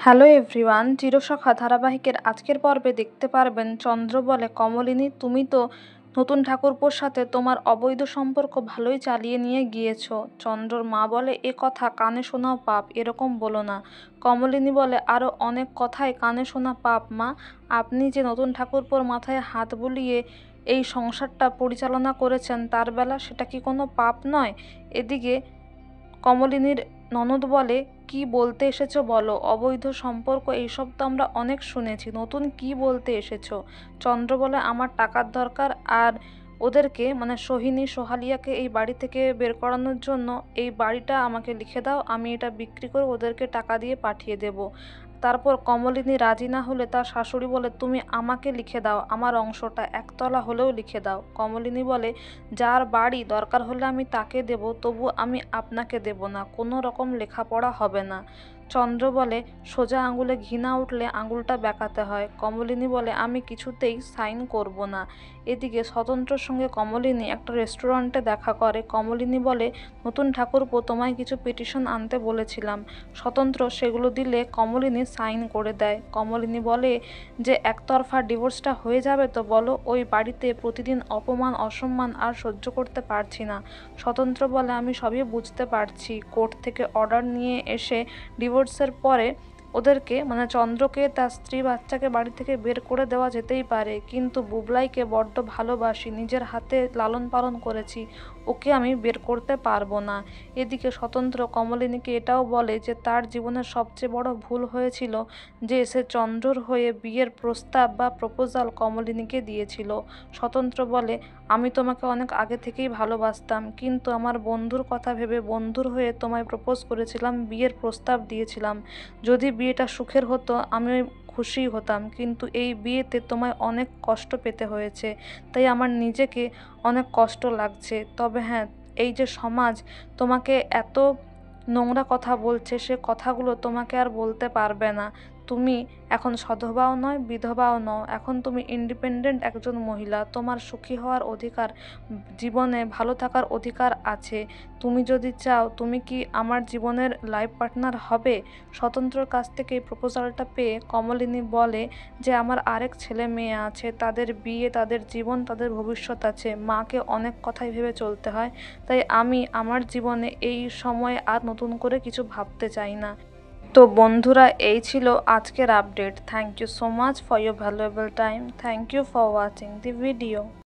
Hello everyone, Chirosakha ধারাবাহিকের আজকের পর্বে দেখতে পারবেন চন্দ্র বলে, কমলিনী তুমি তো নতুন ঠাকুরপোর সাথে তোমার অবৈধ সম্পর্ক ভালোই চালিয়ে নিয়ে গিয়েছো। চন্দ্রর মা বলে, এ কথা কানে শোনাও পাপ, এরকম বলো না। কমলিনী বলে, আরও অনেক কথাই কানে শোনা পাপ মা। আপনি যে নতুন ঠাকুরপোর মাথায় হাত বুলিয়ে এই সংসারটা পরিচালনা করেছেন তার বেলা সেটা কি কোনো পাপ নয়? এদিকে কমলিনীর ননদ বলে, কি বলতে এসেছো বলো, অবৈধ সম্পর্ক এইসব তো আমরা অনেক শুনেছি, নতুন কি বলতে এসেছো? চন্দ্র বলে, আমার টাকার দরকার, আর ওদেরকে মানে সোহিনী সোহালিয়াকে এই বাড়ি থেকে বের করানোর জন্য এই বাড়িটা আমাকে লিখে দাও, আমি এটা বিক্রি করে ওদেরকে টাকা দিয়ে পাঠিয়ে দেব। তারপর কমলিনী রাজি না হলে তার শাশুড়ি বলে, তুমি আমাকে লিখে দাও, আমার অংশটা একতলা হলেও লিখে দাও। কমলিনী বলে, যার বাড়ি দরকার হলে আমি তাকে দেব, তবু আমি আপনাকে দেব না, কোনো রকম লেখাপড়া হবে না। চন্দ্র বলে, সোজা আঙুলে ঘি না উঠলে আঙুলটা বেঁকাতে হয়। কমলিনী বলে, আমি কিছুতেই সাইন করব না। এদিকে স্বতন্ত্রর সঙ্গে কমলিনী একটা রেস্টুরেন্টে দেখা করে। কমলিনী বলে, নতুন ঠাকুরপো তোমায় কিছু পিটিশন আনতে বলেছিলাম। স্বতন্ত্র সেগুলো দিলে কমলিনী সাইন করে দেয়। কমলিনী বলে যে একতরফা ডিভোর্সটা হয়ে যাবে তো বলো, ওই বাড়িতে প্রতিদিন অপমান অসম্মান আর সহ্য করতে পারছি না। স্বতন্ত্র বলে, আমি সবই বুঝতে পারছি, কোর্ট থেকে অর্ডার নিয়ে এসে ডিভোর্সের পরে ওদেরকে মানে চন্দ্রকে তার স্ত্রী বাচ্চাকে বাড়ি থেকে বের করে দেওয়া যেতেই পারে, কিন্তু বুবলাইকে বড্ড ভালোবাসি, নিজের হাতে লালন পালন করেছি, ওকে আমি বের করতে পারবো না। এদিকে স্বতন্ত্র কমলিনীকে এটাও বলে যে তার জীবনের সবচেয়ে বড় ভুল হয়েছিল যে সে চন্দ্রর হয়ে বিয়ের প্রস্তাব বা প্রপোজাল কমলিনীকে দিয়েছিল। স্বতন্ত্র বলে, আমি তোমাকে অনেক আগে থেকেই ভালোবাসতাম, কিন্তু আমার বন্ধুর কথা ভেবে বন্ধুর হয়ে তোমায় প্রপোজ করেছিলাম, বিয়ের প্রস্তাব দিয়েছিলাম। যদি বিয়েটা সুখের হতো আমি খুশি হতাম, কিন্তু এই বিয়েতে তোমায় অনেক কষ্ট পেতে হয়েছে, তাই আমার নিজেকে অনেক কষ্ট লাগছে। তবে হ্যাঁ, এই যে সমাজ তোমাকে এত নোংরা কথা বলছে, সে কথাগুলো তোমাকে আর বলতে পারবে না। তুমি এখন সধবাও নয়, বিধবাও নও, এখন তুমি ইন্ডিপেন্ডেন্ট একজন মহিলা, তোমার সুখী হওয়ার অধিকার, জীবনে ভালো থাকার অধিকার আছে। তুমি যদি চাও, তুমি কি আমার জীবনের লাইফ পার্টনার হবে? স্বতন্ত্রর কাছ থেকে এই প্রপোজালটা পেয়ে কমলিনী বলে যে আমার আরেক ছেলে মেয়ে আছে, তাদের বিয়ে, তাদের জীবন, তাদের ভবিষ্যৎ আছে, মাকে অনেক কথাই ভেবে চলতে হয়, তাই আমি আমার জীবনে এই সময় আর নতুন করে কিছু ভাবতে চাই না। তো বন্ধুরা, এই ছিল আজকের update. Thank you so much for your valuable time. Thank you for watching the video.